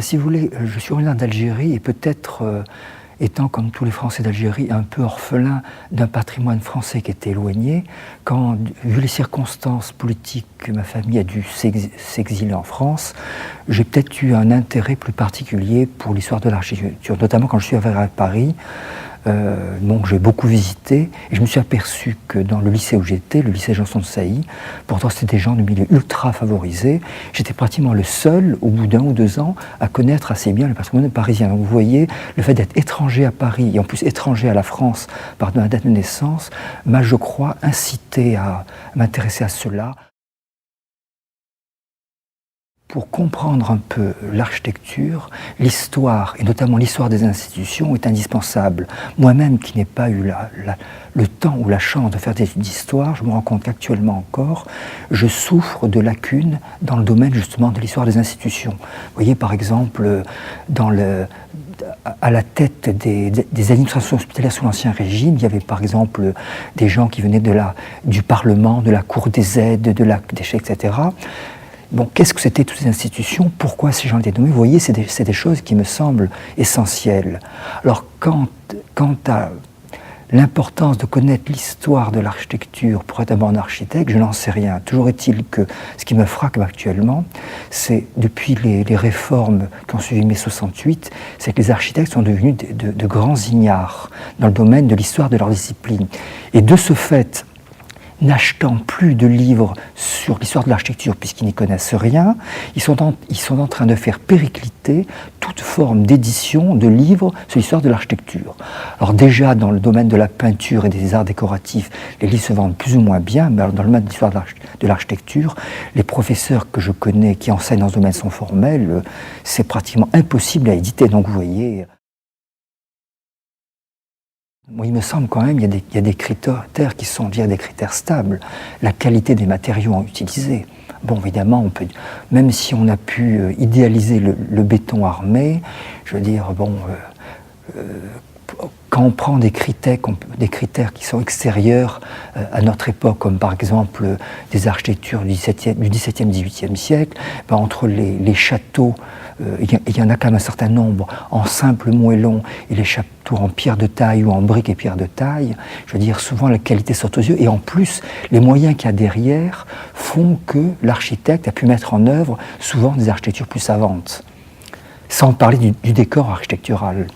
Si vous voulez, je suis originaire d'Algérie et peut-être, étant comme tous les Français d'Algérie, un peu orphelin d'un patrimoine français qui était éloigné, quand, vu les circonstances politiques, que ma famille a dû s'exiler en France, j'ai peut-être eu un intérêt plus particulier pour l'histoire de l'architecture, notamment quand je suis arrivé à Paris. Donc j'ai beaucoup visité et je me suis aperçu que dans le lycée où j'étais, le lycée Janson de Sailly, pourtant c'était des gens de milieu ultra favorisés, j'étais pratiquement le seul, au bout d'1 ou 2 ans, à connaître assez bien le patrimoine parisien. Donc vous voyez, le fait d'être étranger à Paris et en plus étranger à la France par ma date de naissance m'a, je crois, incité à m'intéresser à cela. Pour comprendre un peu l'architecture, l'histoire, et notamment l'histoire des institutions, est indispensable. Moi-même, qui n'ai pas eu le temps ou la chance de faire des études d'histoire, je me rends compte qu'actuellement encore, je souffre de lacunes dans le domaine justement de l'histoire des institutions. Vous voyez, par exemple, à la tête des administrations hospitalières sous l'Ancien Régime, il y avait par exemple des gens qui venaient du Parlement, de la Cour des aides, des chèques, etc. Bon, qu'est-ce que c'était toutes ces institutions? Pourquoi ces gens étaient nommés? Vous voyez, c'est des choses qui me semblent essentielles. Alors, quant à l'importance de connaître l'histoire de l'architecture pour être un bon architecte, je n'en sais rien. Toujours est-il que ce qui me frappe actuellement, c'est depuis les réformes qui ont suivi mai 68, c'est que les architectes sont devenus de grands ignares dans le domaine de l'histoire de leur discipline. Et de ce fait, n'achetant plus de livres sur l'histoire de l'architecture puisqu'ils n'y connaissent rien, ils sont en train de faire péricliter toute forme d'édition de livres sur l'histoire de l'architecture. Alors déjà, dans le domaine de la peinture et des arts décoratifs, les livres se vendent plus ou moins bien, mais dans le domaine de l'histoire de l'architecture, les professeurs que je connais qui enseignent dans ce domaine sont formels, c'est pratiquement impossible à éditer. Donc vous voyez... Bon, il me semble quand même qu'il y a des critères qui sont des critères stables. La qualité des matériaux utilisés. Bon, évidemment, même si on a pu idéaliser le béton armé, je veux dire, bon, quand on prend des critères qui sont extérieurs à notre époque, comme par exemple des architectures du XVIIe, XVIIIe siècle, ben, entre les châteaux, il y en a quand même un certain nombre en simple moellon et les châteaux en pierre de taille ou en briques et pierre de taille, je veux dire, souvent la qualité saute aux yeux. Et en plus, les moyens qu'il y a derrière font que l'architecte a pu mettre en œuvre souvent des architectures plus savantes, sans parler du décor architectural.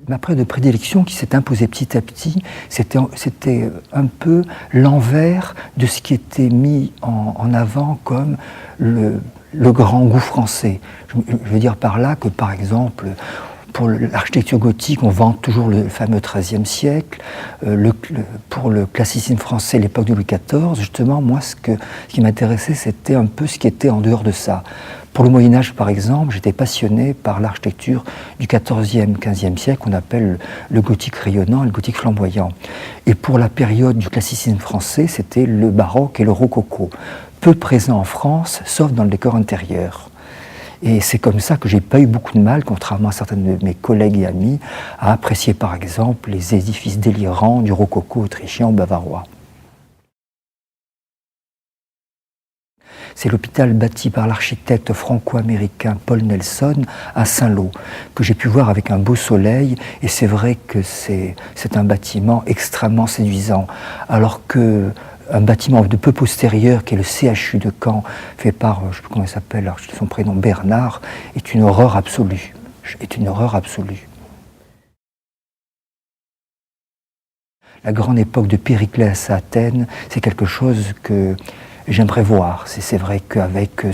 Ma période de prédilection qui s'est imposée petit à petit, c'était un peu l'envers de ce qui était mis en avant comme le grand goût français. Je veux dire par là que, par exemple, pour l'architecture gothique, on vante toujours le fameux XIIIe siècle. Pour le classicisme français, l'époque de Louis XIV, justement, moi, ce qui m'intéressait, c'était un peu ce qui était en dehors de ça. Pour le Moyen-Âge, par exemple, j'étais passionné par l'architecture du XIVe, XVe siècle, qu'on appelle le gothique rayonnant et le gothique flamboyant. Et pour la période du classicisme français, c'était le baroque et le rococo, peu présents en France, sauf dans le décor intérieur. Et c'est comme ça que j'ai pas eu beaucoup de mal, contrairement à certains de mes collègues et amis, à apprécier par exemple les édifices délirants du rococo autrichien ou bavarois. C'est l'hôpital bâti par l'architecte franco-américain Paul Nelson à Saint-Lô, que j'ai pu voir avec un beau soleil, et c'est vrai que c'est un bâtiment extrêmement séduisant, alors que un bâtiment de peu postérieur, qui est le CHU de Caen, fait par, je ne sais plus comment il s'appelle, son prénom Bernard, est une horreur absolue. La grande époque de Périclès à Athènes, c'est quelque chose que j'aimerais voir. C'est vrai qu'avec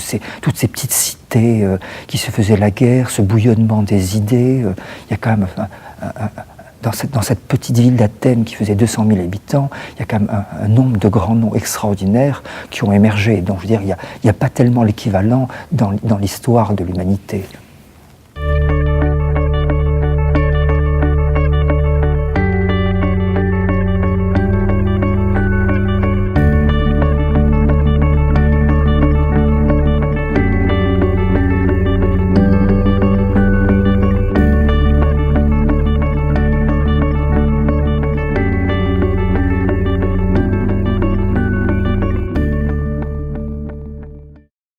toutes ces petites cités qui se faisaient la guerre, ce bouillonnement des idées, il y a quand même dans cette petite ville d'Athènes qui faisait 200 000 habitants, il y a quand même un nombre de grands noms extraordinaires qui ont émergé. Donc je veux dire, il n'y a pas tellement l'équivalent dans l'histoire de l'humanité.